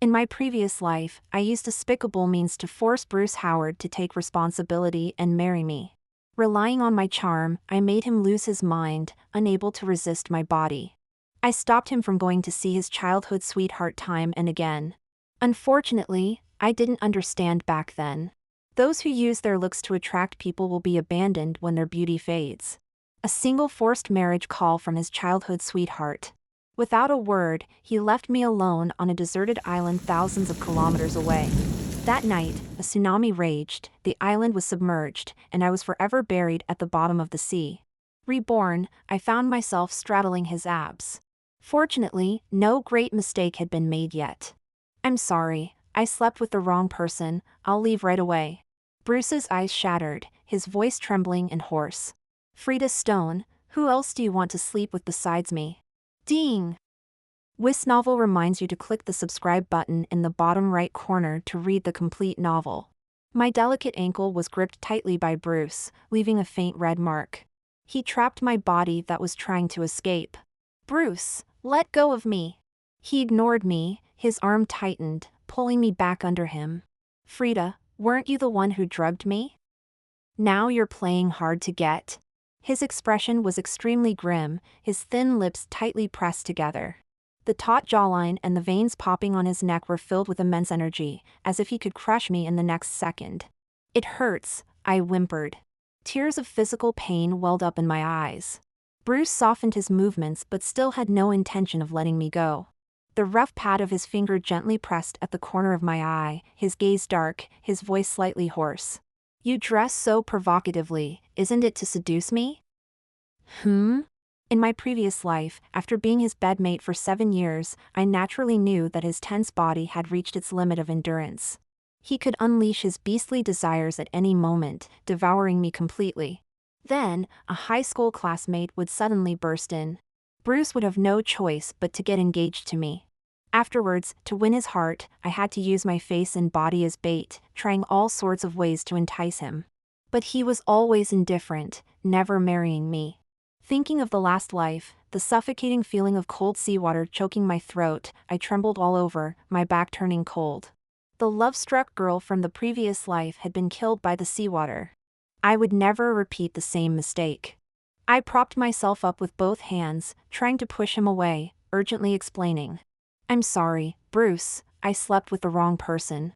In my previous life, I used despicable means to force Bruce Howard to take responsibility and marry me. Relying on my charm, I made him lose his mind, unable to resist my body. I stopped him from going to see his childhood sweetheart time and again. Unfortunately, I didn't understand back then. Those who use their looks to attract people will be abandoned when their beauty fades. A single forced marriage call from his childhood sweetheart. Without a word, he left me alone on a deserted island thousands of kilometers away. That night, a tsunami raged, the island was submerged, and I was forever buried at the bottom of the sea. Reborn, I found myself straddling his abs. Fortunately, no great mistake had been made yet. I'm sorry, I slept with the wrong person, I'll leave right away. Bruce's eyes shattered, his voice trembling and hoarse. Frida Stone, who else do you want to sleep with besides me? Ding! This novel reminds you to click the subscribe button in the bottom right corner to read the complete novel. My delicate ankle was gripped tightly by Bruce, leaving a faint red mark. He trapped my body that was trying to escape. Bruce, let go of me. He ignored me, his arm tightened, pulling me back under him. Frida, weren't you the one who drugged me? Now you're playing hard to get. His expression was extremely grim, his thin lips tightly pressed together. The taut jawline and the veins popping on his neck were filled with immense energy, as if he could crush me in the next second. It hurts, I whimpered. Tears of physical pain welled up in my eyes. Bruce softened his movements but still had no intention of letting me go. The rough pat of his finger gently pressed at the corner of my eye, his gaze dark, his voice slightly hoarse. You dress so provocatively, isn't it to seduce me? In my previous life, after being his bedmate for 7 years, I naturally knew that his tense body had reached its limit of endurance. He could unleash his beastly desires at any moment, devouring me completely. Then, a high school classmate would suddenly burst in. Bruce would have no choice but to get engaged to me. Afterwards, to win his heart, I had to use my face and body as bait, trying all sorts of ways to entice him. But he was always indifferent, never marrying me. Thinking of the last life, the suffocating feeling of cold seawater choking my throat, I trembled all over, my back turning cold. The love-struck girl from the previous life had been killed by the seawater. I would never repeat the same mistake. I propped myself up with both hands, trying to push him away, urgently explaining. I'm sorry, Bruce, I slept with the wrong person.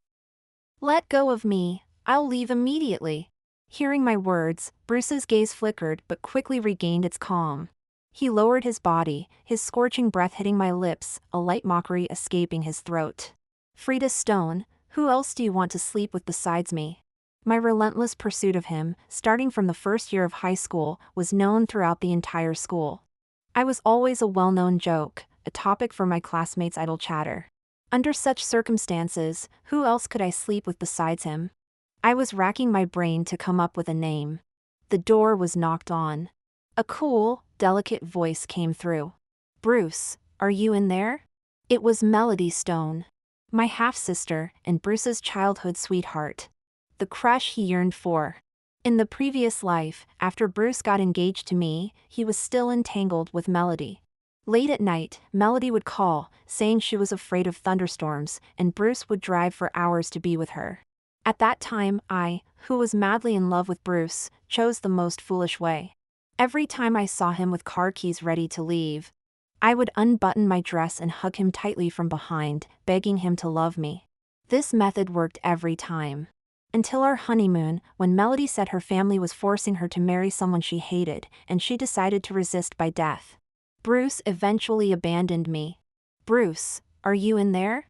Let go of me, I'll leave immediately. Hearing my words, Bruce's gaze flickered but quickly regained its calm. He lowered his body, his scorching breath hitting my lips, a light mockery escaping his throat. Frida Stone, who else do you want to sleep with besides me? My relentless pursuit of him, starting from the first year of high school, was known throughout the entire school. I was always a well-known joke, a topic for my classmates' idle chatter. Under such circumstances, who else could I sleep with besides him? I was racking my brain to come up with a name. The door was knocked on. A cool, delicate voice came through. Bruce, are you in there? It was Melody Stone, my half-sister and Bruce's childhood sweetheart. The crush he yearned for. In the previous life, after Bruce got engaged to me, he was still entangled with Melody. Late at night, Melody would call, saying she was afraid of thunderstorms, and Bruce would drive for hours to be with her. At that time, I, who was madly in love with Bruce, chose the most foolish way. Every time I saw him with car keys ready to leave, I would unbutton my dress and hug him tightly from behind, begging him to love me. This method worked every time. Until our honeymoon, when Melody said her family was forcing her to marry someone she hated, and she decided to resist by death. Bruce eventually abandoned me. Bruce, are you in there?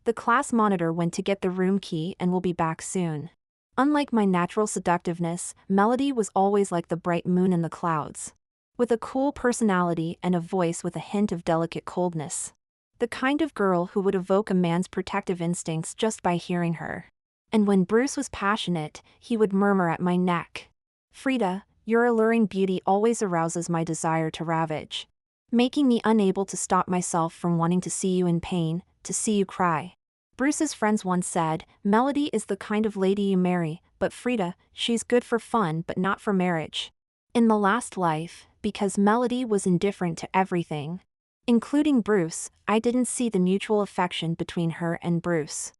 The class monitor went to get the room key and will be back soon. Unlike my natural seductiveness, Melody was always like the bright moon in the clouds. With a cool personality and a voice with a hint of delicate coldness. The kind of girl who would evoke a man's protective instincts just by hearing her. And when Bruce was passionate, he would murmur at my neck. Frida, your alluring beauty always arouses my desire to ravage. Making me unable to stop myself from wanting to see you in pain, to see you cry. Bruce's friends once said, Melody is the kind of lady you marry, but Frida, she's good for fun but not for marriage. In the last life, because Melody was indifferent to everything, Including Bruce, I didn't see the mutual affection between her and Bruce.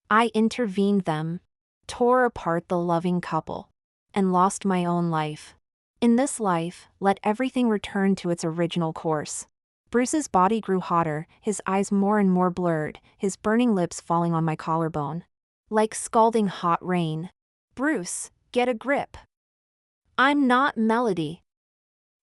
I intervened them, tore apart the loving couple, and lost my own life. In this life, let everything return to its original course. Bruce's body grew hotter, his eyes more and more blurred, his burning lips falling on my collarbone. Like scalding hot rain. Bruce, get a grip. I'm not Melody.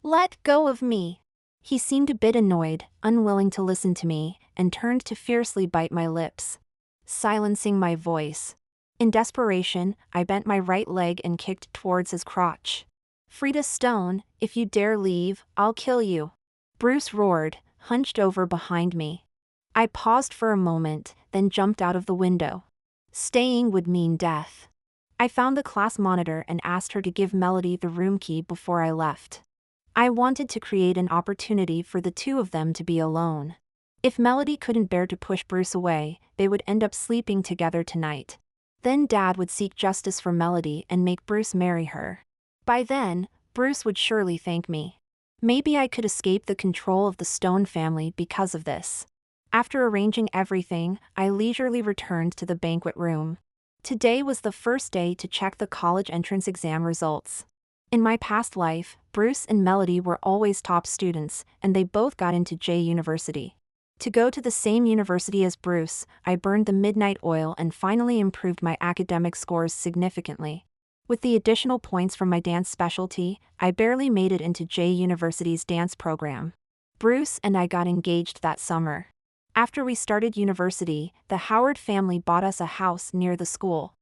Let go of me. He seemed a bit annoyed, unwilling to listen to me, and turned to fiercely bite my lips, silencing my voice. In desperation, I bent my right leg and kicked towards his crotch. Frida Stone, if you dare leave, I'll kill you. Bruce roared, hunched over behind me. I paused for a moment, then jumped out of the window. Staying would mean death. I found the class monitor and asked her to give Melody the room key before I left. I wanted to create an opportunity for the two of them to be alone. If Melody couldn't bear to push Bruce away, they would end up sleeping together tonight. Then Dad would seek justice for Melody and make Bruce marry her. By then, Bruce would surely thank me. Maybe I could escape the control of the Stone family because of this. After arranging everything, I leisurely returned to the banquet room. Today was the first day to check the college entrance exam results. In my past life, Bruce and Melody were always top students, and they both got into J University. To go to the same university as Bruce, I burned the midnight oil and finally improved my academic scores significantly. With the additional points from my dance specialty, I barely made it into J University's dance program. Bruce and I got engaged that summer. After we started university, the Howard family bought us a house near the school.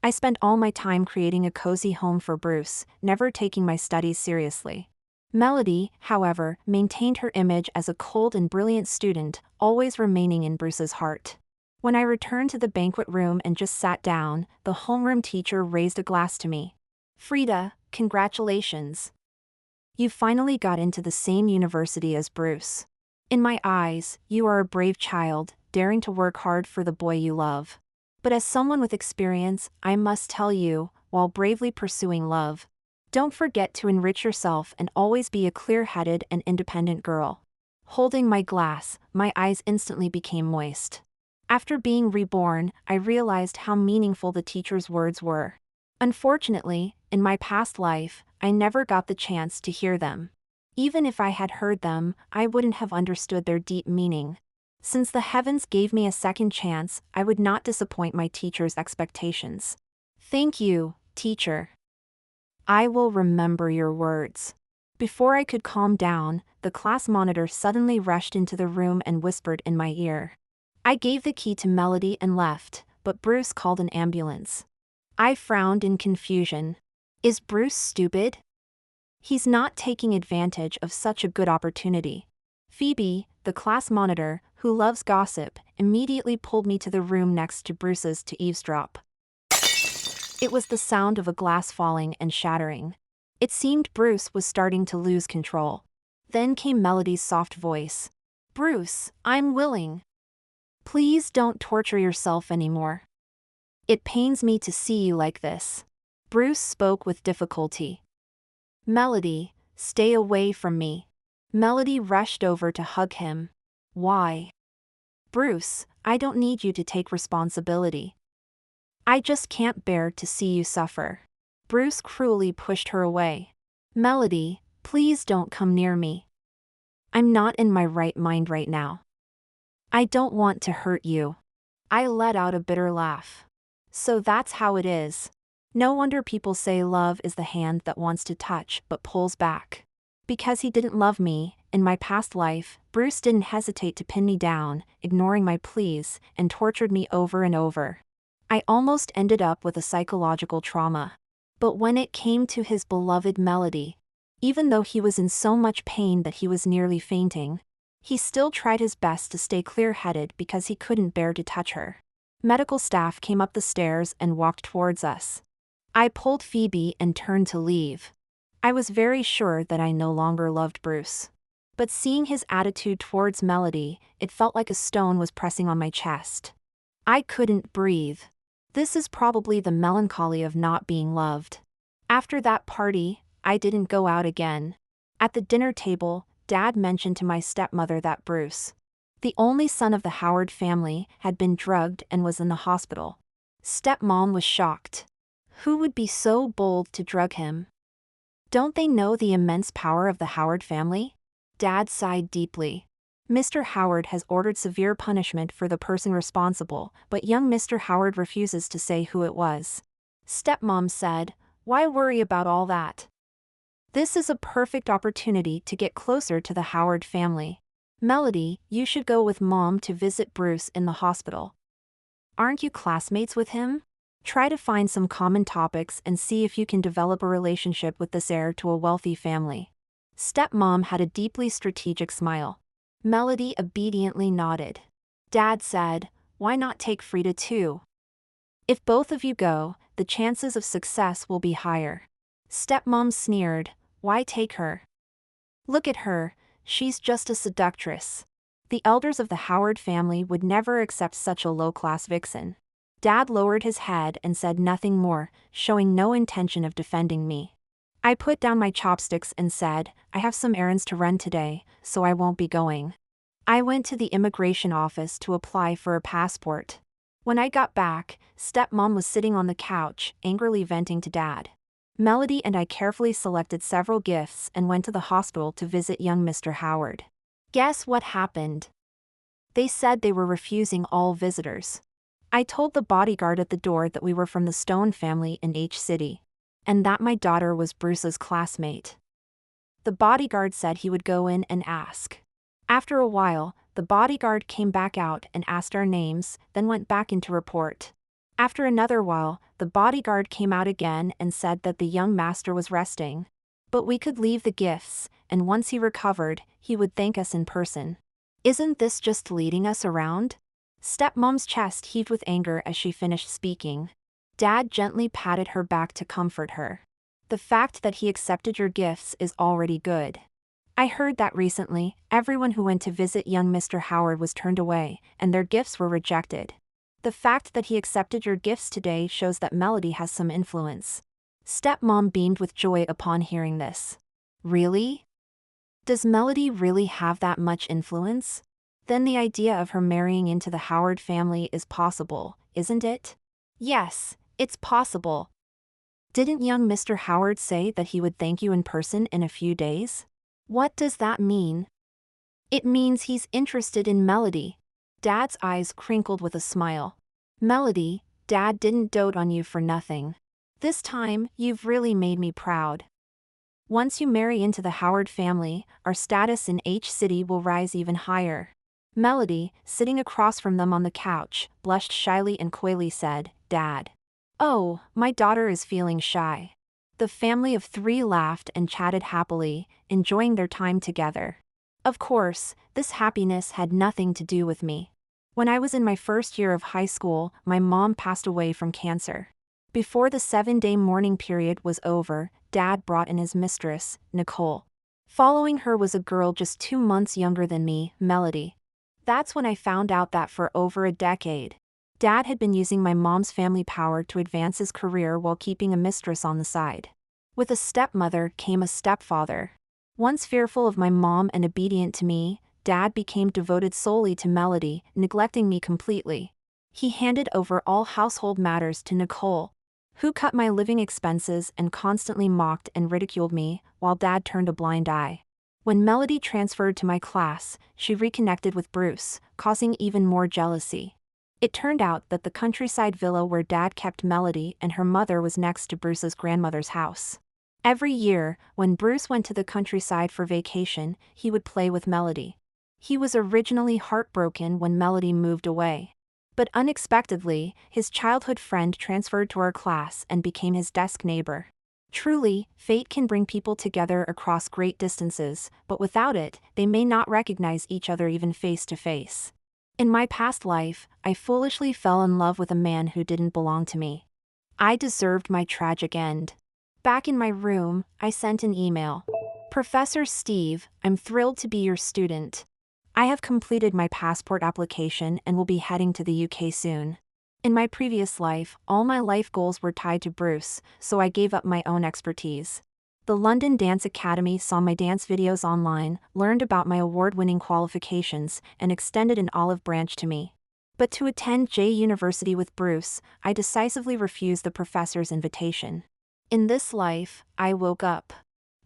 I spent all my time creating a cozy home for Bruce, never taking my studies seriously. Melody, however, maintained her image as a cold and brilliant student, always remaining in Bruce's heart. When I returned to the banquet room and just sat down, the homeroom teacher raised a glass to me. Frida, congratulations. You finally got into the same university as Bruce. In my eyes, you are a brave child, daring to work hard for the boy you love. But as someone with experience, I must tell you, while bravely pursuing love, don't forget to enrich yourself and always be a clear-headed and independent girl. Holding my glass, my eyes instantly became moist. After being reborn, I realized how meaningful the teacher's words were. Unfortunately, in my past life, I never got the chance to hear them. Even if I had heard them, I wouldn't have understood their deep meaning. Since the heavens gave me a second chance, I would not disappoint my teacher's expectations. Thank you, teacher. I will remember your words. Before I could calm down, the class monitor suddenly rushed into the room and whispered in my ear. I gave the key to Melody and left, but Bruce called an ambulance. I frowned in confusion. Is Bruce stupid? He's not taking advantage of such a good opportunity. Phoebe, the class monitor, who loves gossip, immediately pulled me to the room next to Bruce's to eavesdrop. It was the sound of a glass falling and shattering. It seemed Bruce was starting to lose control. Then came Melody's soft voice. Bruce, I'm willing. Please don't torture yourself anymore. It pains me to see you like this. Bruce spoke with difficulty. Melody, stay away from me. Melody rushed over to hug him. Why? Bruce, I don't need you to take responsibility. I just can't bear to see you suffer. Bruce cruelly pushed her away. Melody, please don't come near me. I'm not in my right mind right now. I don't want to hurt you. I let out a bitter laugh. So that's how it is. No wonder people say love is the hand that wants to touch but pulls back. Because he didn't love me, in my past life, Bruce didn't hesitate to pin me down, ignoring my pleas, and tortured me over and over. I almost ended up with a psychological trauma. But when it came to his beloved Melody, even though he was in so much pain that he was nearly fainting, he still tried his best to stay clear-headed because he couldn't bear to touch her. Medical staff came up the stairs and walked towards us. I pulled Phoebe and turned to leave. I was very sure that I no longer loved Bruce. But seeing his attitude towards Melody, it felt like a stone was pressing on my chest. I couldn't breathe. This is probably the melancholy of not being loved. After that party, I didn't go out again. At the dinner table, Dad mentioned to my stepmother that Bruce, the only son of the Howard family, had been drugged and was in the hospital. Stepmom was shocked. Who would be so bold to drug him? Don't they know the immense power of the Howard family? Dad sighed deeply. Mr. Howard has ordered severe punishment for the person responsible, but young Mr. Howard refuses to say who it was. Stepmom said, "Why worry about all that? This is a perfect opportunity to get closer to the Howard family. Melody, you should go with Mom to visit Bruce in the hospital. Aren't you classmates with him? Try to find some common topics and see if you can develop a relationship with this heir to a wealthy family." Stepmom had a deeply strategic smile. Melody obediently nodded. Dad said, "Why not take Frida too? If both of you go, the chances of success will be higher." Stepmom sneered, "Why take her? Look at her, she's just a seductress. The elders of the Howard family would never accept such a low-class vixen." Dad lowered his head and said nothing more, showing no intention of defending me. I put down my chopsticks and said, "I have some errands to run today, so I won't be going." I went to the immigration office to apply for a passport. When I got back, Stepmom was sitting on the couch, angrily venting to Dad. Melody and I carefully selected several gifts and went to the hospital to visit young Mr. Howard. Guess what happened? They said they were refusing all visitors. I told the bodyguard at the door that we were from the Stone family in H City, and that my daughter was Bruce's classmate. The bodyguard said he would go in and ask. After a while, the bodyguard came back out and asked our names, then went back in to report. After another while, the bodyguard came out again and said that the young master was resting. But we could leave the gifts, and once he recovered, he would thank us in person. Isn't this just leading us around? Stepmom's chest heaved with anger as she finished speaking. Dad gently patted her back to comfort her. The fact that he accepted your gifts is already good. I heard that recently, everyone who went to visit young Mr. Howard was turned away, and their gifts were rejected. The fact that he accepted your gifts today shows that Melody has some influence. Stepmom beamed with joy upon hearing this. Really? Does Melody really have that much influence? Then the idea of her marrying into the Howard family is possible, isn't it? Yes, it's possible. Didn't young Mr. Howard say that he would thank you in person in a few days? What does that mean? It means he's interested in Melody. Dad's eyes crinkled with a smile. Melody, Dad didn't dote on you for nothing. This time, you've really made me proud. Once you marry into the Howard family, our status in H City will rise even higher. Melody, sitting across from them on the couch, blushed shyly and coyly said, "Dad. Oh, my daughter is feeling shy." The family of three laughed and chatted happily, enjoying their time together. Of course, this happiness had nothing to do with me. When I was in my first year of high school, my mom passed away from cancer. Before the 7-day mourning period was over, Dad brought in his mistress, Nicole. Following her was a girl just 2 months younger than me, Melody. That's when I found out that for over a decade, Dad had been using my mom's family power to advance his career while keeping a mistress on the side. With a stepmother came a stepfather. Once fearful of my mom and obedient to me, Dad became devoted solely to Melody, neglecting me completely. He handed over all household matters to Nicole, who cut my living expenses and constantly mocked and ridiculed me, while Dad turned a blind eye. When Melody transferred to my class, she reconnected with Bruce, causing even more jealousy. It turned out that the countryside villa where Dad kept Melody and her mother was next to Bruce's grandmother's house. Every year, when Bruce went to the countryside for vacation, he would play with Melody. He was originally heartbroken when Melody moved away. But unexpectedly, his childhood friend transferred to our class and became his desk neighbor. Truly, fate can bring people together across great distances, but without it, they may not recognize each other even face to face. In my past life, I foolishly fell in love with a man who didn't belong to me. I deserved my tragic end. Back in my room, I sent an email. "Professor Steve, I'm thrilled to be your student. I have completed my passport application and will be heading to the UK soon. In my previous life, all my life goals were tied to Bruce, so I gave up my own expertise. The London Dance Academy saw my dance videos online, learned about my award-winning qualifications, and extended an olive branch to me. But to attend J University with Bruce, I decisively refused the professor's invitation. In this life, I woke up.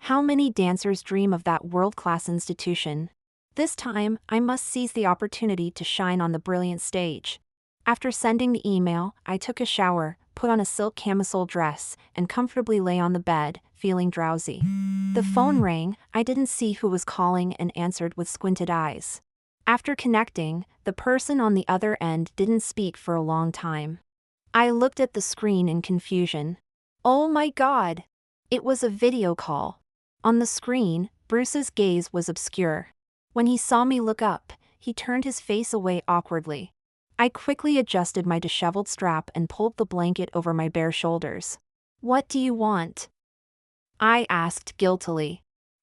How many dancers dream of that world-class institution? This time, I must seize the opportunity to shine on the brilliant stage. After sending the email, I took a shower, put on a silk camisole dress, and comfortably lay on the bed, feeling drowsy. The phone rang. I didn't see who was calling and answered with squinted eyes. After connecting, the person on the other end didn't speak for a long time. I looked at the screen in confusion. Oh my God! It was a video call. On the screen, Bruce's gaze was obscure. When he saw me look up, he turned his face away awkwardly. I quickly adjusted my disheveled strap and pulled the blanket over my bare shoulders. "What do you want?" I asked guiltily.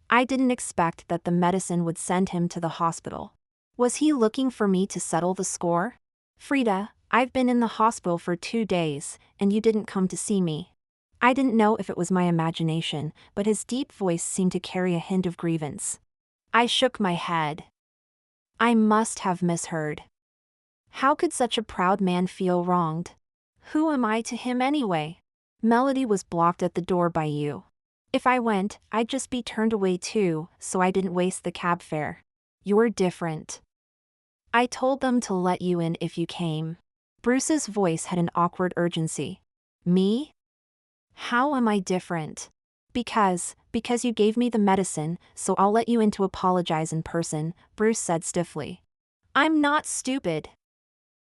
I didn't expect that the medicine would send him to the hospital. Was he looking for me to settle the score? "Frida, I've been in the hospital for 2 days, and you didn't come to see me." I didn't know if it was my imagination, but his deep voice seemed to carry a hint of grievance. I shook my head. I must have misheard. How could such a proud man feel wronged? Who am I to him anyway? Melody was blocked at the door by you. If I went, I'd just be turned away too, so I didn't waste the cab fare. You're different. I told them to let you in if you came. Bruce's voice had an awkward urgency. Me? How am I different? Because you gave me the medicine, so I'll let you in to apologize in person, Bruce said stiffly. I'm not stupid.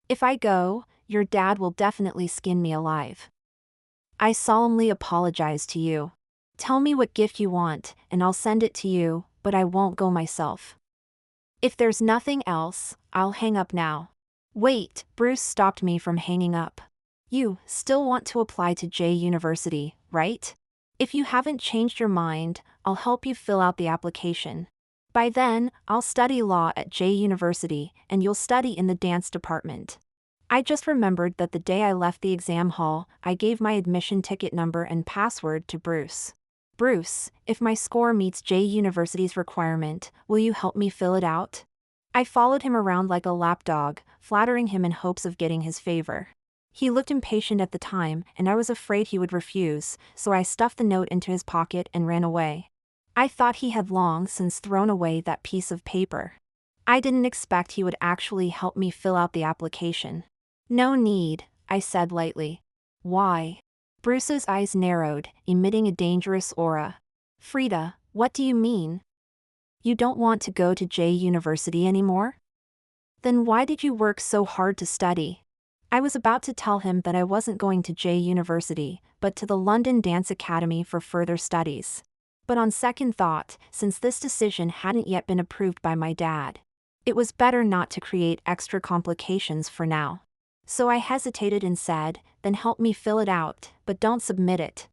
If I go, your dad will definitely skin me alive. I solemnly apologize to you. Tell me what gift you want, and I'll send it to you, but I won't go myself. If there's nothing else, I'll hang up now. Wait, Bruce stopped me from hanging up. You still want to apply to J University, right? If you haven't changed your mind, I'll help you fill out the application. By then, I'll study law at J University, and you'll study in the dance department. I just remembered that the day I left the exam hall, I gave my admission ticket number and password to Bruce. Bruce, if my score meets J University's requirement, will you help me fill it out? I followed him around like a lapdog, flattering him in hopes of getting his favor. He looked impatient at the time, and I was afraid he would refuse, so I stuffed the note into his pocket and ran away. I thought he had long since thrown away that piece of paper. I didn't expect he would actually help me fill out the application. No need, I said lightly. Why? Bruce's eyes narrowed, emitting a dangerous aura. Frida, what do you mean? You don't want to go to J University anymore? Then why did you work so hard to study? I was about to tell him that I wasn't going to J University, but to the London Dance Academy for further studies. But on second thought, since this decision hadn't yet been approved by my dad, it was better not to create extra complications for now. So I hesitated and said, then help me fill it out, but don't submit it.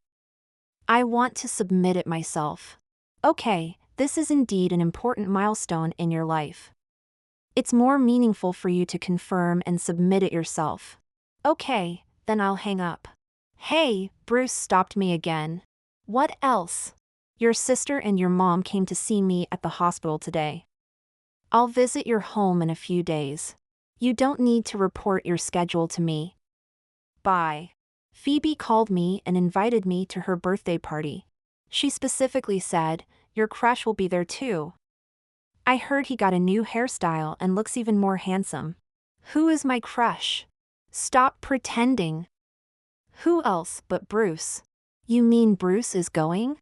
I want to submit it myself. Okay, this is indeed an important milestone in your life. It's more meaningful for you to confirm and submit it yourself. Okay, then I'll hang up. Hey, Bruce stopped me again. What else? Your sister and your mom came to see me at the hospital today. I'll visit your home in a few days. You don't need to report your schedule to me. Bye. Phoebe called me and invited me to her birthday party. She specifically said, your crush will be there too. I heard he got a new hairstyle and looks even more handsome. Who is my crush? Stop pretending. Who else but Bruce? You mean Bruce is going?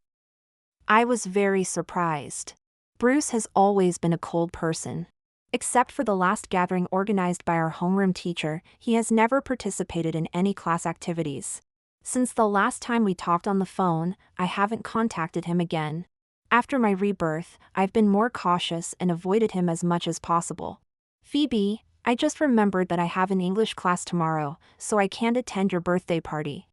I was very surprised. Bruce has always been a cold person. Except for the last gathering organized by our homeroom teacher, he has never participated in any class activities. Since the last time we talked on the phone, I haven't contacted him again. After my rebirth, I've been more cautious and avoided him as much as possible. Phoebe, I just remembered that I have an English class tomorrow, so I can't attend your birthday party.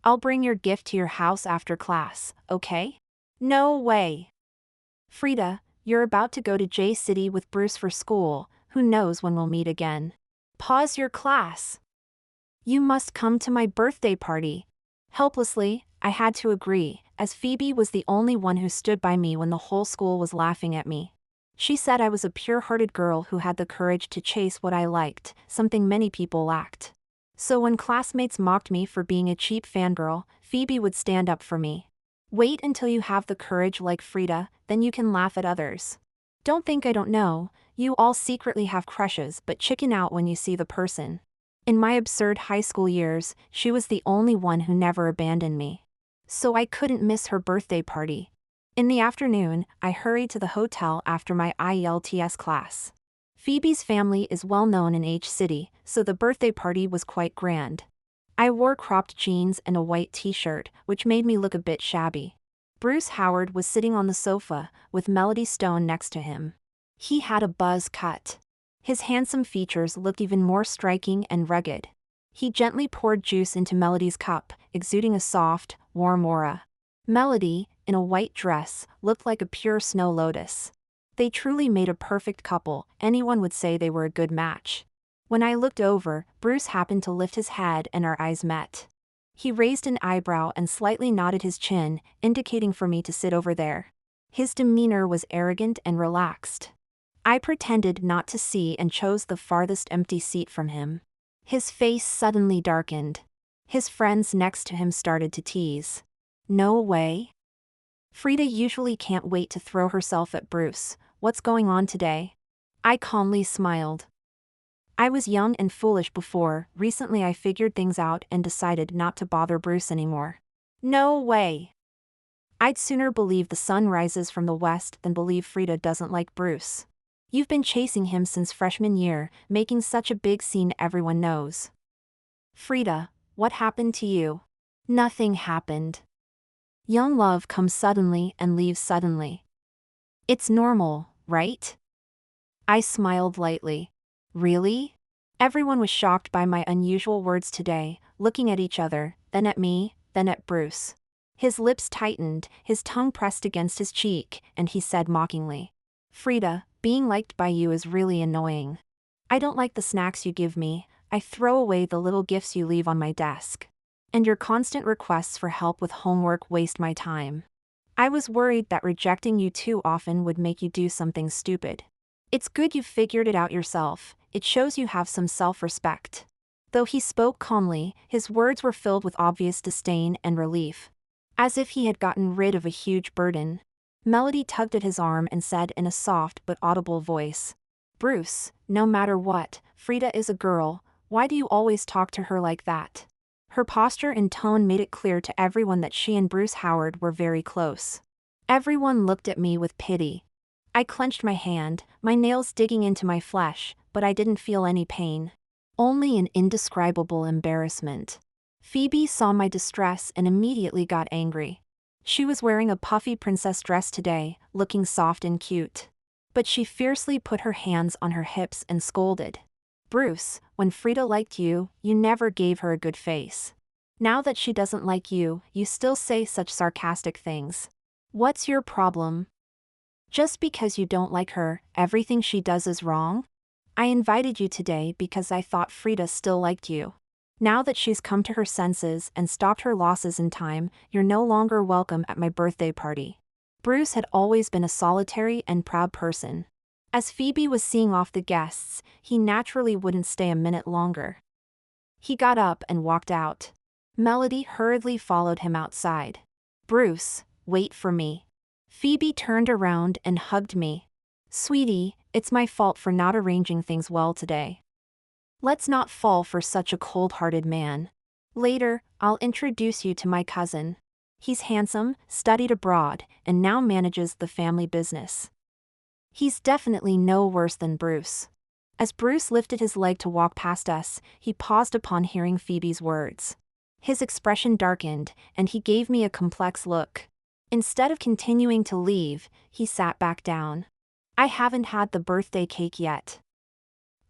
I'll bring your gift to your house after class, okay? No way. Frida, you're about to go to J City with Bruce for school, who knows when we'll meet again. Pause your class. You must come to my birthday party. Helplessly, I had to agree, as Phoebe was the only one who stood by me when the whole school was laughing at me. She said I was a pure-hearted girl who had the courage to chase what I liked, something many people lacked. So when classmates mocked me for being a cheap fangirl, Phoebe would stand up for me. Wait until you have the courage like Frida, then you can laugh at others. Don't think I don't know, you all secretly have crushes but chicken out when you see the person. In my absurd high school years, she was the only one who never abandoned me. So I couldn't miss her birthday party. In the afternoon, I hurried to the hotel after my IELTS class. Phoebe's family is well known in H City, so the birthday party was quite grand. I wore cropped jeans and a white t-shirt, which made me look a bit shabby. Bruce Howard was sitting on the sofa, with Melody Stone next to him. He had a buzz cut. His handsome features looked even more striking and rugged. He gently poured juice into Melody's cup, exuding a soft, warm aura. Melody, in a white dress, looked like a pure snow lotus. They truly made a perfect couple, anyone would say they were a good match. When I looked over, Bruce happened to lift his head and our eyes met. He raised an eyebrow and slightly nodded his chin, indicating for me to sit over there. His demeanor was arrogant and relaxed. I pretended not to see and chose the farthest empty seat from him. His face suddenly darkened. His friends next to him started to tease. No way. Frida usually can't wait to throw herself at Bruce. What's going on today? I calmly smiled. I was young and foolish before, recently I figured things out and decided not to bother Bruce anymore. No way. I'd sooner believe the sun rises from the west than believe Frida doesn't like Bruce. You've been chasing him since freshman year, making such a big scene everyone knows. Frida, what happened to you? Nothing happened. Young love comes suddenly and leaves suddenly. It's normal, right? I smiled lightly. Really? Everyone was shocked by my unusual words today, looking at each other, then at me, then at Bruce. His lips tightened, his tongue pressed against his cheek, and he said mockingly, Frida, being liked by you is really annoying. I don't like the snacks you give me, I throw away the little gifts you leave on my desk. And your constant requests for help with homework waste my time. I was worried that rejecting you too often would make you do something stupid. It's good you figured it out yourself, it shows you have some self-respect. Though he spoke calmly, his words were filled with obvious disdain and relief. As if he had gotten rid of a huge burden. Melody tugged at his arm and said in a soft but audible voice, Bruce, no matter what, Frida is a girl, why do you always talk to her like that? Her posture and tone made it clear to everyone that she and Bruce Howard were very close. Everyone looked at me with pity. I clenched my hand, my nails digging into my flesh, but I didn't feel any pain. Only an indescribable embarrassment. Phoebe saw my distress and immediately got angry. She was wearing a puffy princess dress today, looking soft and cute. But she fiercely put her hands on her hips and scolded. Bruce, when Frida liked you, you never gave her a good face. Now that she doesn't like you, you still say such sarcastic things. What's your problem? Just because you don't like her, everything she does is wrong? I invited you today because I thought Frida still liked you. Now that she's come to her senses and stopped her losses in time, you're no longer welcome at my birthday party. Bruce had always been a solitary and proud person. As Phoebe was seeing off the guests, he naturally wouldn't stay a minute longer. He got up and walked out. Melody hurriedly followed him outside. Bruce, wait for me. Phoebe turned around and hugged me. Sweetie, it's my fault for not arranging things well today. Let's not fall for such a cold-hearted man. Later, I'll introduce you to my cousin. He's handsome, studied abroad, and now manages the family business. He's definitely no worse than Bruce. As Bruce lifted his leg to walk past us, he paused upon hearing Phoebe's words. His expression darkened, and he gave me a complex look. Instead of continuing to leave, he sat back down. I haven't had the birthday cake yet.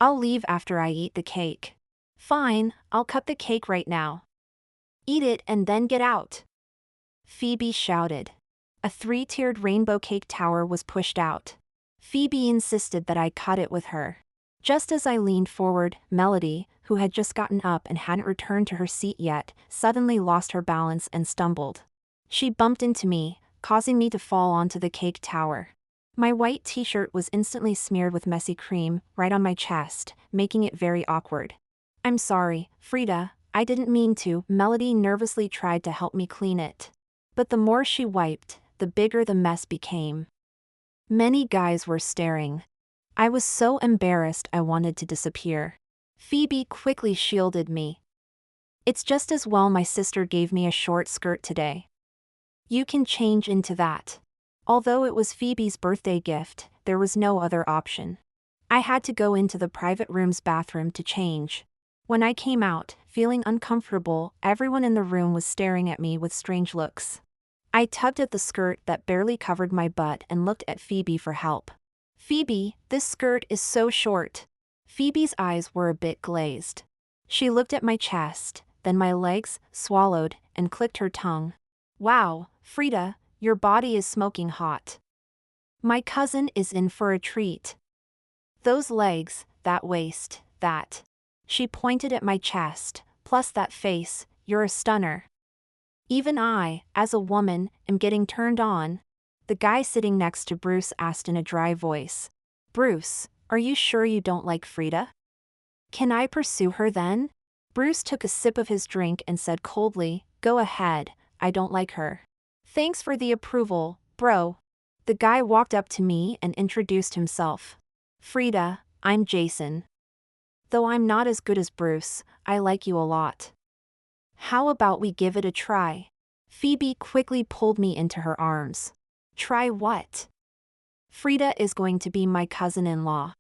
I'll leave after I eat the cake. Fine, I'll cut the cake right now. Eat it and then get out. Phoebe shouted. A 3-tiered rainbow cake tower was pushed out. Phoebe insisted that I cut it with her. Just as I leaned forward, Melody, who had just gotten up and hadn't returned to her seat yet, suddenly lost her balance and stumbled. She bumped into me, causing me to fall onto the cake tower. My white t-shirt was instantly smeared with messy cream right on my chest, making it very awkward. "I'm sorry, Frida, I didn't mean to." Melody nervously tried to help me clean it. But the more she wiped, the bigger the mess became. Many guys were staring. I was so embarrassed I wanted to disappear. Phoebe quickly shielded me. "It's just as well my sister gave me a short skirt today. You can change into that." Although it was Phoebe's birthday gift, there was no other option. I had to go into the private room's bathroom to change. When I came out, feeling uncomfortable, everyone in the room was staring at me with strange looks. I tugged at the skirt that barely covered my butt and looked at Phoebe for help. "Phoebe, this skirt is so short." Phoebe's eyes were a bit glazed. She looked at my chest, then my legs, swallowed, and clicked her tongue. "Wow, Frida, your body is smoking hot. My cousin is in for a treat. Those legs, that waist, that." She pointed at my chest, "plus that face, you're a stunner." Even I, as a woman, am getting turned on. The guy sitting next to Bruce asked in a dry voice. "Bruce, are you sure you don't like Frida? Can I pursue her then?" Bruce took a sip of his drink and said coldly, "Go ahead, I don't like her." "Thanks for the approval, bro." The guy walked up to me and introduced himself. "Frida, I'm Jason. Though I'm not as good as Bruce, I like you a lot. How about we give it a try?" Phoebe quickly pulled me into her arms. "Try what?" "Frida is going to be my cousin-in-law.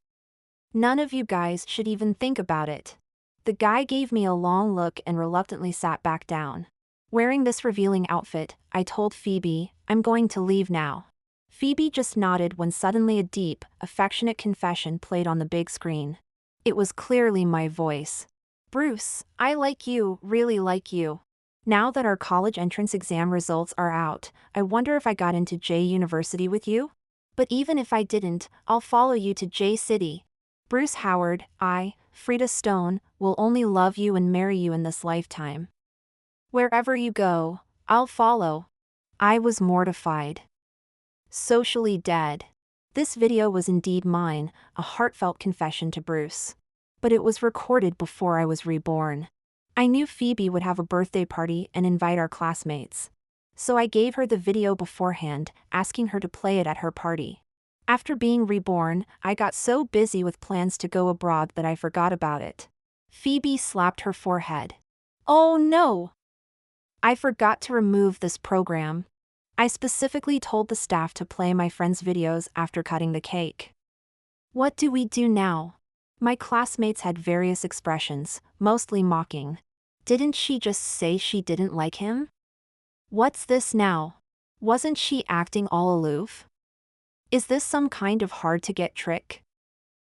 None of you guys should even think about it." The guy gave me a long look and reluctantly sat back down. Wearing this revealing outfit, I told Phoebe, "I'm going to leave now." Phoebe just nodded when suddenly a deep, affectionate confession played on the big screen. It was clearly my voice. "Bruce, I like you, really like you. Now that our college entrance exam results are out, I wonder if I got into J University with you? But even if I didn't, I'll follow you to J City. Bruce Howard, I, Frida Stone, will only love you and marry you in this lifetime. Wherever you go, I'll follow." I was mortified. Socially dead. This video was indeed mine, a heartfelt confession to Bruce. But it was recorded before I was reborn. I knew Phoebe would have a birthday party and invite our classmates. So I gave her the video beforehand, asking her to play it at her party. After being reborn, I got so busy with plans to go abroad that I forgot about it. Phoebe slapped her forehead. "Oh no! I forgot to remove this program. I specifically told the staff to play my friend's videos after cutting the cake. What do we do now?" My classmates had various expressions, mostly mocking. Didn't she just say she didn't like him? What's this now? Wasn't she acting all aloof? Is this some kind of hard-to-get trick?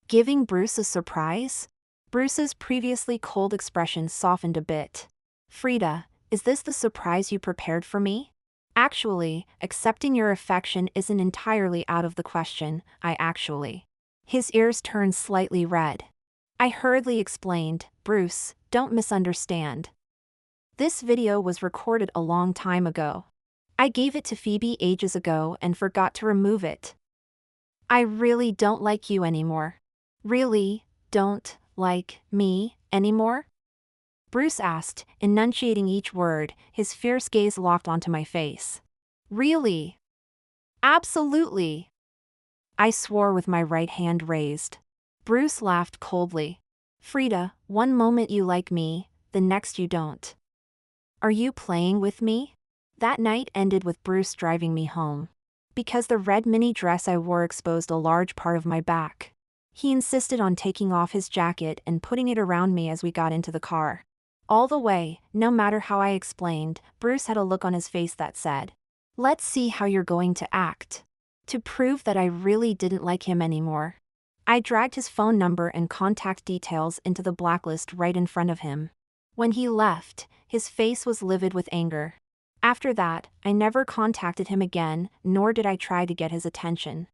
Giving Bruce a surprise? Bruce's previously cold expression softened a bit. "Frida, is this the surprise you prepared for me? Actually, accepting your affection isn't entirely out of the question, His ears turned slightly red. I hurriedly explained, "Bruce, don't misunderstand. This video was recorded a long time ago. I gave it to Phoebe ages ago and forgot to remove it. I really don't like you anymore." "Really, don't like me anymore?" Bruce asked, enunciating each word, his fierce gaze locked onto my face. "Really? Absolutely." I swore with my right hand raised. Bruce laughed coldly. "Frida, one moment you like me, the next you don't. Are you playing with me?" That night ended with Bruce driving me home. Because the red mini dress I wore exposed a large part of my back. He insisted on taking off his jacket and putting it around me as we got into the car. All the way, no matter how I explained, Bruce had a look on his face that said, "Let's see how you're going to act." To prove that I really didn't like him anymore, I dragged his phone number and contact details into the blacklist right in front of him. When he left, his face was livid with anger. After that, I never contacted him again, nor did I try to get his attention.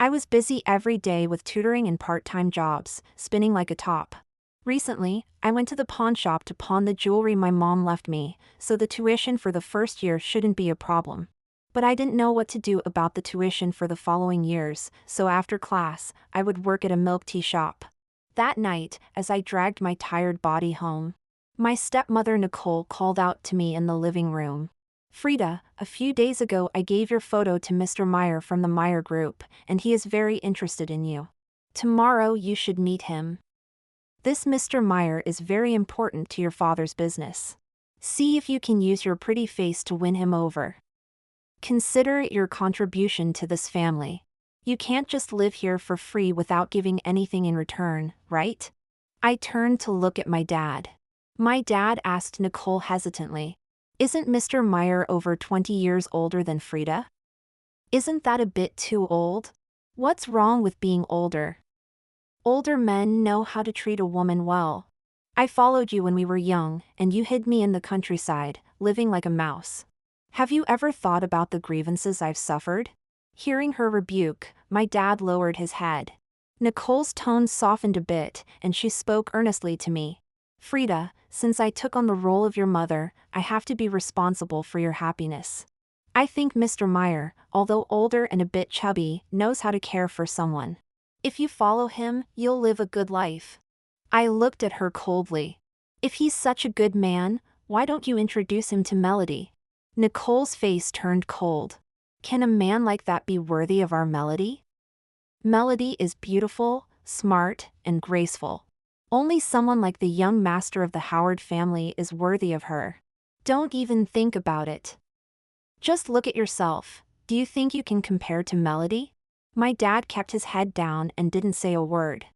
I was busy every day with tutoring and part-time jobs, spinning like a top. Recently, I went to the pawn shop to pawn the jewelry my mom left me, so the tuition for the first year shouldn't be a problem. But I didn't know what to do about the tuition for the following years, so after class, I would work at a milk tea shop. That night, as I dragged my tired body home, my stepmother Nicole called out to me in the living room. Frida, a few days ago I gave your photo to Mr. Meyer from the Meyer Group, and he is very interested in you. Tomorrow you should meet him. This Mr. Meyer is very important to your father's business. See if you can use your pretty face to win him over. Consider it your contribution to this family. You can't just live here for free without giving anything in return, right? I turned to look at my dad. My dad asked Nicole hesitantly, "Isn't Mr. Meyer over 20 years older than Frida? Isn't that a bit too old? What's wrong with being older? Older men know how to treat a woman well. I followed you when we were young, and you hid me in the countryside, living like a mouse. Have you ever thought about the grievances I've suffered?" Hearing her rebuke, my dad lowered his head. Nicole's tone softened a bit, and she spoke earnestly to me. "Frida, since I took on the role of your mother, I have to be responsible for your happiness. I think Mr. Meyer, although older and a bit chubby, knows how to care for someone. If you follow him, you'll live a good life." I looked at her coldly. "If he's such a good man, why don't you introduce him to Melody?" Nicole's face turned cold. "Can a man like that be worthy of our Melody? Melody is beautiful, smart, and graceful. Only someone like the young master of the Howard family is worthy of her. Don't even think about it. Just look at yourself. Do you think you can compare to Melody?" My dad kept his head down and didn't say a word.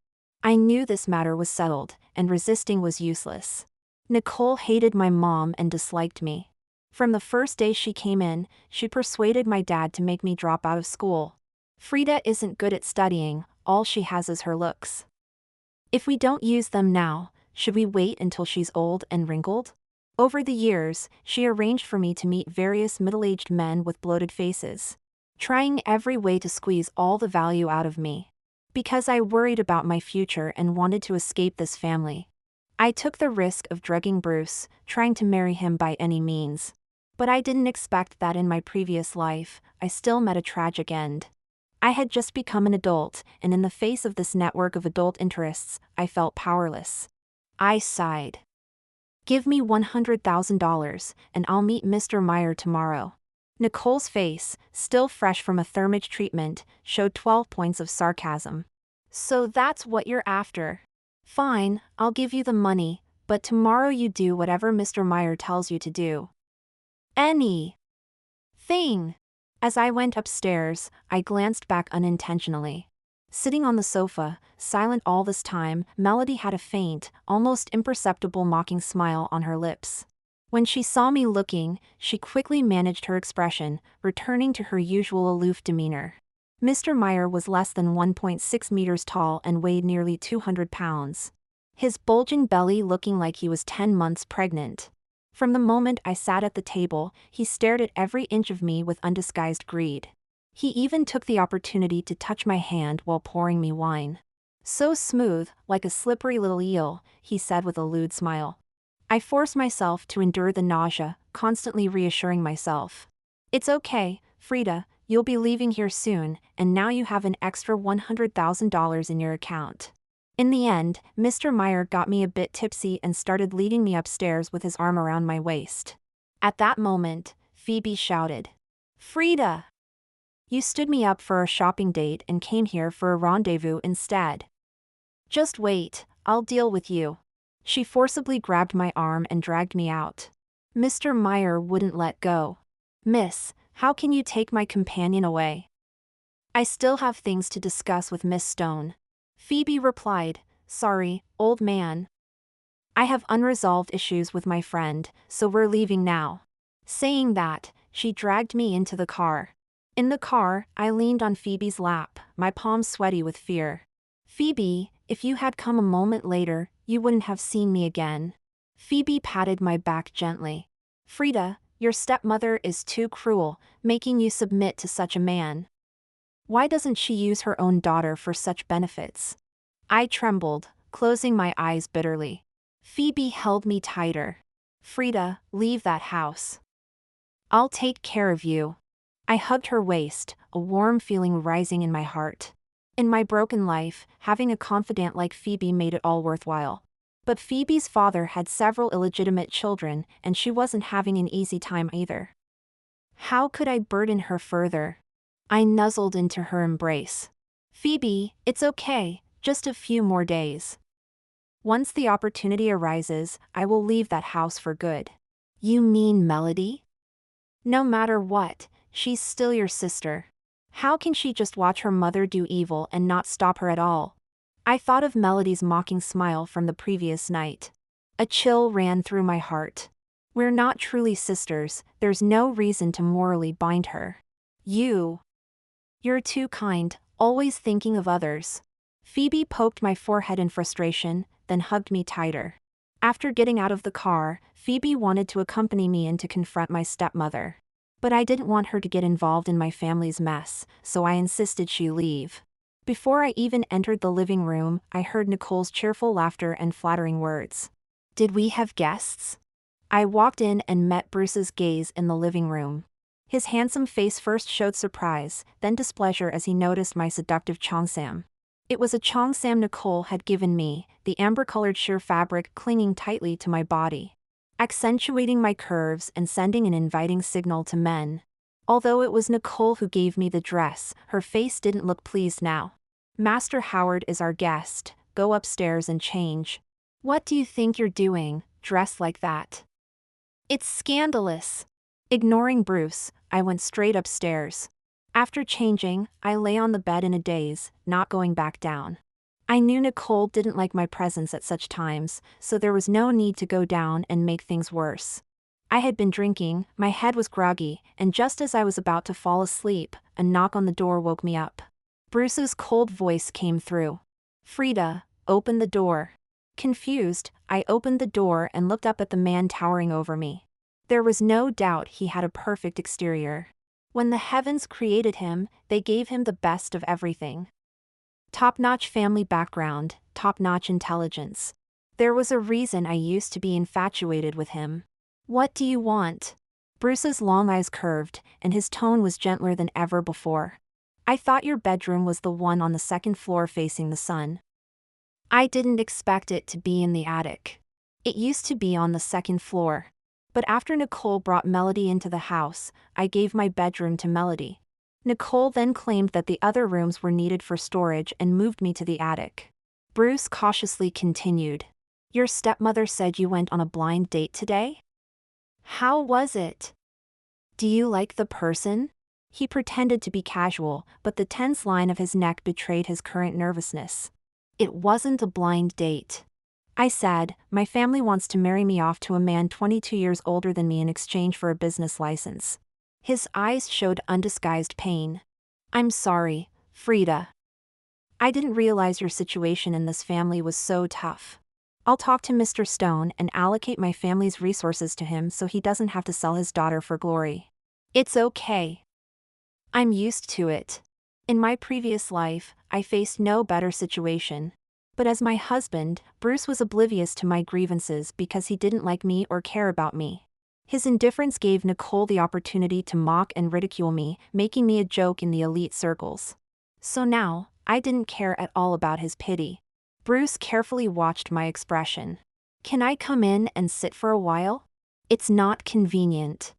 I knew this matter was settled, and resisting was useless. Nicole hated my mom and disliked me. From the first day she came in, she persuaded my dad to make me drop out of school. "Frida isn't good at studying, all she has is her looks. If we don't use them now, should we wait until she's old and wrinkled?" Over the years, she arranged for me to meet various middle-aged men with bloated faces, trying every way to squeeze all the value out of me. Because I worried about my future and wanted to escape this family, I took the risk of drugging Bruce, trying to marry him by any means. But I didn't expect that in my previous life, I still met a tragic end. I had just become an adult, and in the face of this network of adult interests, I felt powerless. I sighed. "Give me $100,000, and I'll meet Mr. Meyer tomorrow." Nicole's face, still fresh from a thermage treatment, showed 12 points of sarcasm. "So that's what you're after. Fine, I'll give you the money, but tomorrow you do whatever Mr. Meyer tells you to do. Any thing." As I went upstairs, I glanced back unintentionally. Sitting on the sofa, silent all this time, Melody had a faint, almost imperceptible mocking smile on her lips. When she saw me looking, she quickly managed her expression, returning to her usual aloof demeanor. Mr. Meyer was less than 1.6 meters tall and weighed nearly 200 pounds. His bulging belly looking like he was 10 months pregnant. From the moment I sat at the table, he stared at every inch of me with undisguised greed. He even took the opportunity to touch my hand while pouring me wine. "So smooth, like a slippery little eel," he said with a lewd smile. I forced myself to endure the nausea, constantly reassuring myself. "It's okay, Frida, you'll be leaving here soon, and now you have an extra $100,000 in your account." In the end, Mr. Meyer got me a bit tipsy and started leading me upstairs with his arm around my waist. At that moment, Phoebe shouted, "Frida! You stood me up for a shopping date and came here for a rendezvous instead. Just wait, I'll deal with you." She forcibly grabbed my arm and dragged me out. Mr. Meyer wouldn't let go. "Miss, how can you take my companion away?" "I still have things to discuss with Miss Stone." Phoebe replied, "Sorry, old man. I have unresolved issues with my friend, so we're leaving now." Saying that, she dragged me into the car. In the car, I leaned on Phoebe's lap, my palms sweaty with fear. "Phoebe, if you had come a moment later, you wouldn't have seen me again." Phoebe patted my back gently. "Frida, your stepmother is too cruel, making you submit to such a man." Why doesn't she use her own daughter for such benefits? I trembled, closing my eyes bitterly. Phoebe held me tighter. Frida, leave that house. I'll take care of you. I hugged her waist, a warm feeling rising in my heart. In my broken life, having a confidant like Phoebe made it all worthwhile. But Phoebe's father had several illegitimate children, and she wasn't having an easy time either. How could I burden her further? I nuzzled into her embrace. Phoebe, it's okay, just a few more days. Once the opportunity arises, I will leave that house for good. You mean Melody? No matter what, she's still your sister. How can she just watch her mother do evil and not stop her at all? I thought of Melody's mocking smile from the previous night. A chill ran through my heart. We're not truly sisters, there's no reason to morally bind her. You're too kind, always thinking of others. Phoebe poked my forehead in frustration, then hugged me tighter. After getting out of the car, Phoebe wanted to accompany me in to confront my stepmother. But I didn't want her to get involved in my family's mess, so I insisted she leave. Before I even entered the living room, I heard Nicole's cheerful laughter and flattering words. Did we have guests? I walked in and met Bruce's gaze in the living room. His handsome face first showed surprise, then displeasure as he noticed my seductive cheongsam. It was a cheongsam Nicole had given me, the amber-colored sheer fabric clinging tightly to my body, accentuating my curves and sending an inviting signal to men. Although it was Nicole who gave me the dress, her face didn't look pleased now. Master Howard is our guest, go upstairs and change. What do you think you're doing, dressed like that? It's scandalous. Ignoring Bruce, I went straight upstairs. After changing, I lay on the bed in a daze, not going back down. I knew Nicole didn't like my presence at such times, so there was no need to go down and make things worse. I had been drinking, my head was groggy, and just as I was about to fall asleep, a knock on the door woke me up. Bruce's cold voice came through. Frida, open the door. Confused, I opened the door and looked up at the man towering over me. There was no doubt he had a perfect exterior. When the heavens created him, they gave him the best of everything. Top-notch family background, top-notch intelligence. There was a reason I used to be infatuated with him. What do you want? Bruce's long eyes curved, and his tone was gentler than ever before. I thought your bedroom was the one on the second floor facing the sun. I didn't expect it to be in the attic. It used to be on the second floor. But after Nicole brought Melody into the house, I gave my bedroom to Melody. Nicole then claimed that the other rooms were needed for storage and moved me to the attic. Bruce cautiously continued. Your stepmother said you went on a blind date today? How was it? Do you like the person? He pretended to be casual, but the tense line of his neck betrayed his current nervousness. It wasn't a blind date. I said, my family wants to marry me off to a man 22 years older than me in exchange for a business license. His eyes showed undisguised pain. I'm sorry, Frida. I didn't realize your situation in this family was so tough. I'll talk to Mr. Stone and allocate my family's resources to him so he doesn't have to sell his daughter for glory. It's okay. I'm used to it. In my previous life, I faced no better situation. But as my husband, Bruce was oblivious to my grievances because he didn't like me or care about me. His indifference gave Nicole the opportunity to mock and ridicule me, making me a joke in the elite circles. So now, I didn't care at all about his pity. Bruce carefully watched my expression. Can I come in and sit for a while? It's not convenient.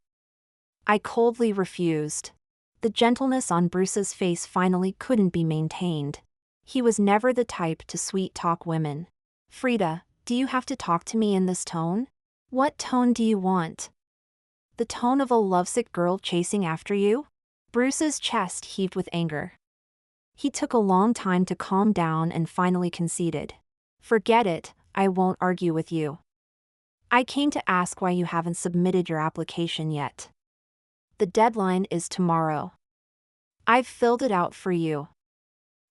I coldly refused. The gentleness on Bruce's face finally couldn't be maintained. He was never the type to sweet-talk women. Frida, do you have to talk to me in this tone? What tone do you want? The tone of a lovesick girl chasing after you? Bruce's chest heaved with anger. He took a long time to calm down and finally conceded. Forget it, I won't argue with you. I came to ask why you haven't submitted your application yet. The deadline is tomorrow. I've filled it out for you.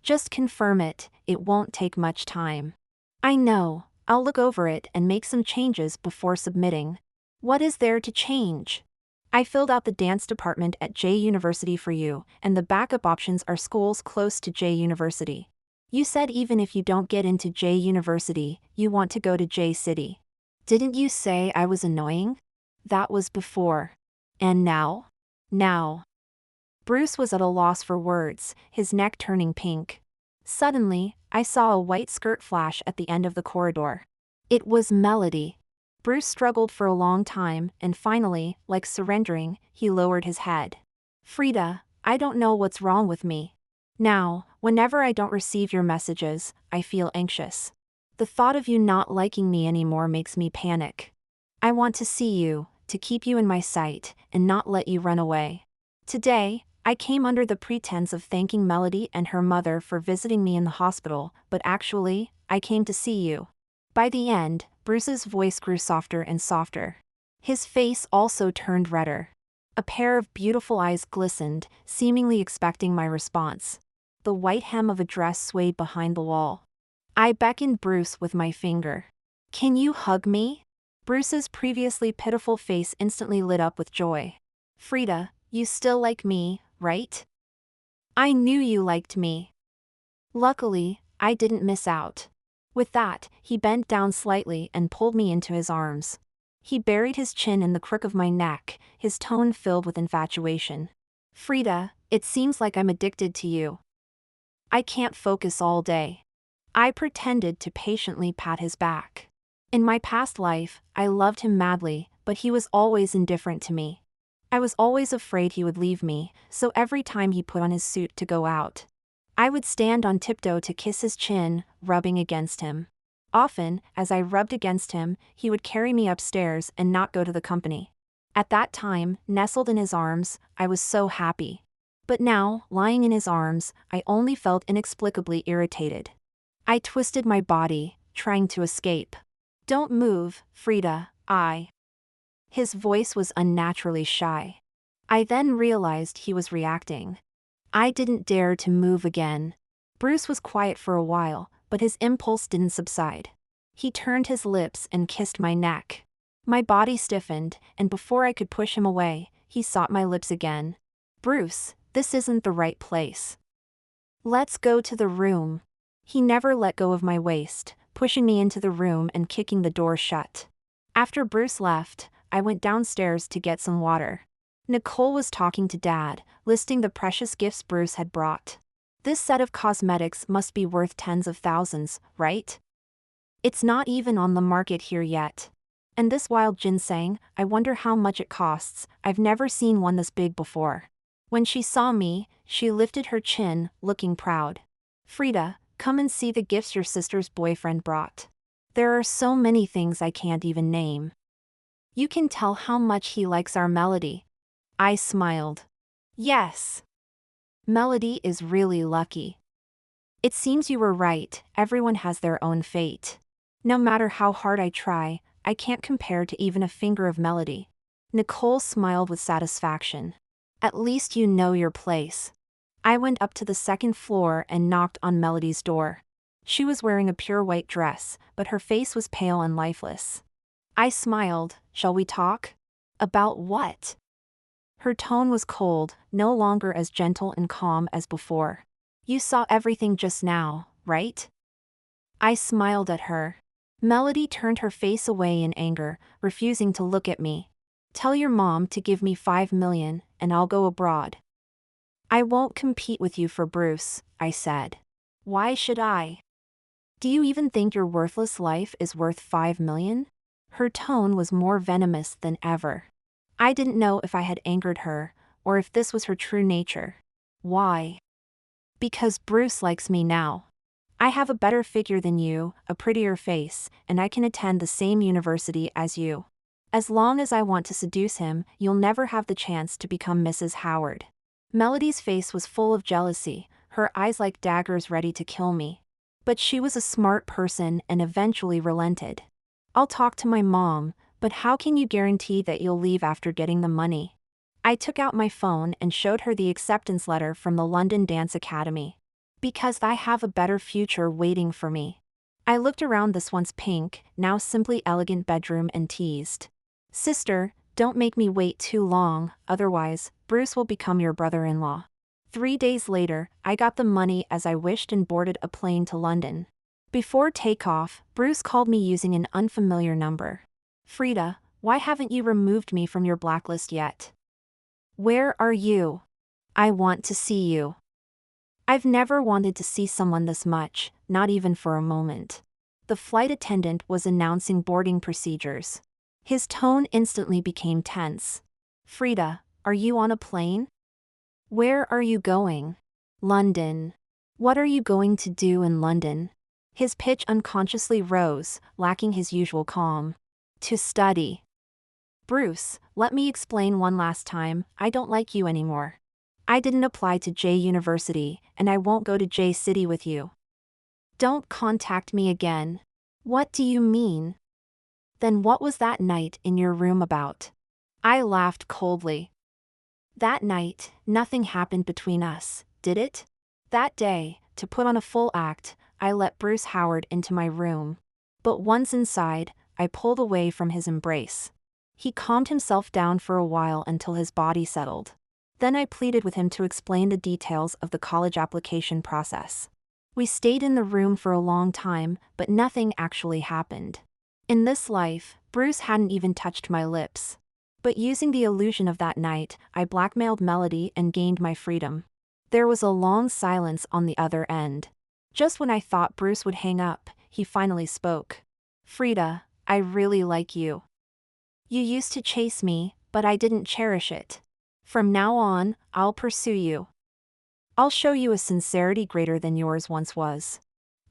Just confirm it, it won't take much time. I know, I'll look over it and make some changes before submitting. What is there to change? I filled out the dance department at J University for you, and the backup options are schools close to J University. You said even if you don't get into J University, you want to go to J City. Didn't you say I was annoying? That was before. And now? Now. Bruce was at a loss for words, his neck turning pink. Suddenly, I saw a white skirt flash at the end of the corridor. It was Melody. Bruce struggled for a long time, and finally, like surrendering, he lowered his head. Frida, I don't know what's wrong with me. Now, whenever I don't receive your messages, I feel anxious. The thought of you not liking me anymore makes me panic. I want to see you, to keep you in my sight, and not let you run away. Today, I came under the pretense of thanking Melody and her mother for visiting me in the hospital, but actually, I came to see you. By the end, Bruce's voice grew softer and softer. His face also turned redder. A pair of beautiful eyes glistened, seemingly expecting my response. The white hem of a dress swayed behind the wall. I beckoned Bruce with my finger. Can you hug me? Bruce's previously pitiful face instantly lit up with joy. Frida, you still like me, right? I knew you liked me. Luckily, I didn't miss out. With that, he bent down slightly and pulled me into his arms. He buried his chin in the crook of my neck, his tone filled with infatuation. Frida, it seems like I'm addicted to you. I can't focus all day. I pretended to patiently pat his back. In my past life, I loved him madly, but he was always indifferent to me. I was always afraid he would leave me, so every time he put on his suit to go out, I would stand on tiptoe to kiss his chin, rubbing against him. Often, as I rubbed against him, he would carry me upstairs and not go to the company. At that time, nestled in his arms, I was so happy. But now, lying in his arms, I only felt inexplicably irritated. I twisted my body, trying to escape. Don't move, Frida, His voice was unnaturally shy. I then realized he was reacting. I didn't dare to move again. Bruce was quiet for a while, but his impulse didn't subside. He turned his lips and kissed my neck. My body stiffened, and before I could push him away, he sought my lips again. Bruce, this isn't the right place. Let's go to the room. He never let go of my waist, pushing me into the room and kicking the door shut. After Bruce left, I went downstairs to get some water. Nicole was talking to Dad, listing the precious gifts Bruce had brought. This set of cosmetics must be worth tens of thousands, right? It's not even on the market here yet. And this wild ginseng, I wonder how much it costs. I've never seen one this big before. When she saw me, she lifted her chin, looking proud. Frida, come and see the gifts your sister's boyfriend brought. There are so many things I can't even name. You can tell how much he likes our Melody. I smiled. Yes. Melody is really lucky. It seems you were right, everyone has their own fate. No matter how hard I try, I can't compare to even a finger of Melody. Nicole smiled with satisfaction. At least you know your place. I went up to the second floor and knocked on Melody's door. She was wearing a pure white dress, but her face was pale and lifeless. I smiled. Shall we talk? About what? Her tone was cold, no longer as gentle and calm as before. You saw everything just now, right? I smiled at her. Melody turned her face away in anger, refusing to look at me. Tell your mom to give me $5 million, and I'll go abroad. I won't compete with you for Bruce, I said. Why should I? Do you even think your worthless life is worth $5 million? Her tone was more venomous than ever. I didn't know if I had angered her, or if this was her true nature. Why? Because Bruce likes me now. I have a better figure than you, a prettier face, and I can attend the same university as you. As long as I want to seduce him, you'll never have the chance to become Mrs. Howard. Melody's face was full of jealousy, her eyes like daggers ready to kill me. But she was a smart person and eventually relented. I'll talk to my mom, but how can you guarantee that you'll leave after getting the money? I took out my phone and showed her the acceptance letter from the London Dance Academy. Because I have a better future waiting for me. I looked around this once pink, now simply elegant bedroom and teased. Sister, Don't make me wait too long, otherwise, Bruce will become your brother-in-law. 3 days later, I got the money as I wished and boarded a plane to London. Before takeoff, Bruce called me using an unfamiliar number. Frida, why haven't you removed me from your blacklist yet? Where are you? I want to see you. I've never wanted to see someone this much, not even for a moment. The flight attendant was announcing boarding procedures. His tone instantly became tense. Frida, are you on a plane? Where are you going? London. What are you going to do in London? His pitch unconsciously rose, lacking his usual calm. To study. Bruce, let me explain one last time, I don't like you anymore. I didn't apply to J University, and I won't go to J City with you. Don't contact me again. What do you mean? Then what was that night in your room about? I laughed coldly. That night, nothing happened between us, did it? That day, to put on a full act, I let Bruce Howard into my room. But once inside, I pulled away from his embrace. He calmed himself down for a while until his body settled. Then I pleaded with him to explain the details of the college application process. We stayed in the room for a long time, but nothing actually happened. In this life, Bruce hadn't even touched my lips. But using the illusion of that night, I blackmailed Melody and gained my freedom. There was a long silence on the other end. Just when I thought Bruce would hang up, he finally spoke. Frida, I really like you. You used to chase me, but I didn't cherish it. From now on, I'll pursue you. I'll show you a sincerity greater than yours once was.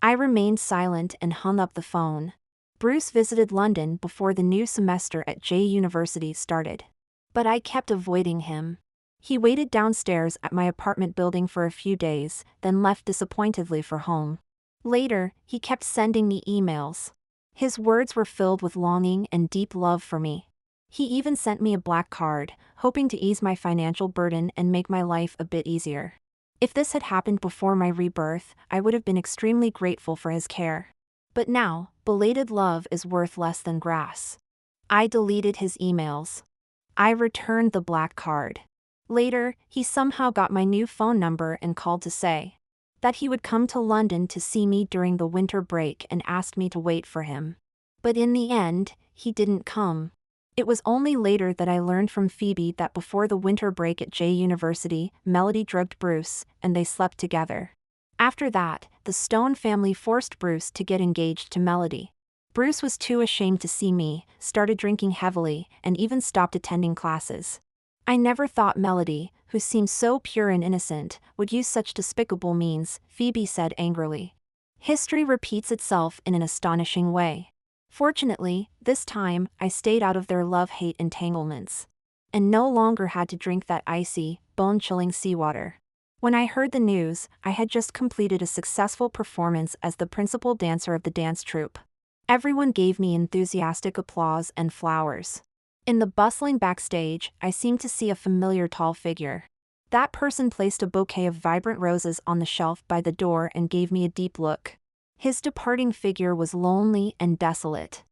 I remained silent and hung up the phone. Bruce visited London before the new semester at J University started. But I kept avoiding him. He waited downstairs at my apartment building for a few days, then left disappointedly for home. Later, he kept sending me emails. His words were filled with longing and deep love for me. He even sent me a black card, hoping to ease my financial burden and make my life a bit easier. If this had happened before my rebirth, I would have been extremely grateful for his care. But now, belated love is worth less than grass. I deleted his emails. I returned the black card. Later, he somehow got my new phone number and called to say that he would come to London to see me during the winter break and asked me to wait for him. But in the end, he didn't come. It was only later that I learned from Phoebe that before the winter break at J University, Melody drugged Bruce, and they slept together. After that, the Stone family forced Bruce to get engaged to Melody. Bruce was too ashamed to see me, started drinking heavily, and even stopped attending classes. I never thought Melody, who seemed so pure and innocent, would use such despicable means, Phoebe said angrily. History repeats itself in an astonishing way. Fortunately, this time, I stayed out of their love-hate entanglements. And no longer had to drink that icy, bone-chilling seawater. When I heard the news, I had just completed a successful performance as the principal dancer of the dance troupe. Everyone gave me enthusiastic applause and flowers. In the bustling backstage, I seemed to see a familiar tall figure. That person placed a bouquet of vibrant roses on the shelf by the door and gave me a deep look. His departing figure was lonely and desolate.